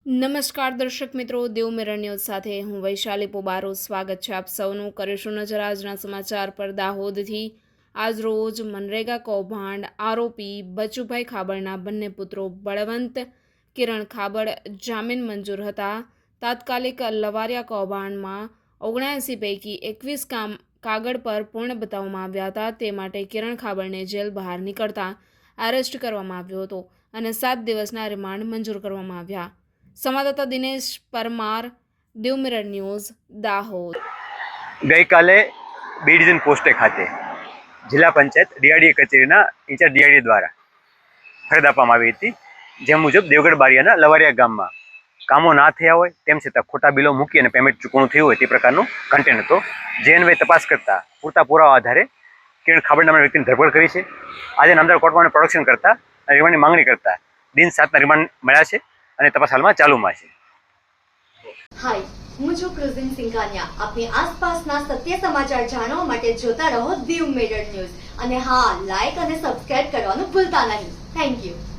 નમસ્કાર દર્શક મિત્રો, દેવ મિરર ન્યૂઝ સાથે હું વૈશાલી પોબારો સ્વાગત છે આપ સૌનું. કરીશું નજર આજના સમાચાર પર. દાહોદથી આજ રોજ મનરેગા કૌભાંડ આરોપી બચુભાઈ ખાબડના બંને પુત્રો બળવંત કિરણ ખાબડ જામીન મંજૂર હતા. તાત્કાલિક લવારિયા કૌભાંડમાં 79 પૈકી 21 કાગળ પર પૂર્ણ બતાવવામાં આવ્યા હતા. તે માટે કિરણ ખાબડને જેલ બહાર નીકળતા એરેસ્ટ કરવામાં આવ્યો હતો અને 7 દિવસના રિમાન્ડ મંજૂર કરવામાં આવ્યા. સંવાદદાતા દિનેશ પરમાર, દેવ મિરર ન્યૂઝ, દાહોદ. ગઈકાલે બી ડિવિઝન પોસ્ટે ખાતે જિલ્લા પંચાયત ડીઆરડીએ કચેરીના ઇન્ચાર્જ ડીઆરડી દ્વારા ફરિયાદ આપવામાં આવી હતી. જે મુજબ દેવગઢ બારિયાના લવારિયા ગામમાં કામો ના થયા હોય તેમ છતાં ખોટા બિલો મૂકી અને પેમેન્ટ ચૂકવણું થયું હોય તે પ્રકારનું કન્ટેન્ટ હતો. જે અન્વયે તપાસ કરતા પૂરતા પુરાવા આધારે કિરણ ખાબડ નામના વ્યક્તિની ધરપકડ કરી છે. આજે નામદાર કોર્ટમાં પ્રોડક્શન કરતા અને રિમાન્ડની માંગણી કરતા દિન 7ના રિમાન્ડ મળ્યા છે અને તપાસ હાલમાં ચાલુમાં છે. હાય, હું છું ક્રુઝિન સિંઘાનિયા. આપની આસપાસના સત્ય સમાચાર જાણવા માટે જોતા રહો દેવ મિરર ન્યૂઝ અને હા, લાઈક અને સબસ્ક્રાઇબ કરવાનું ભૂલતા નહીં. Thank you.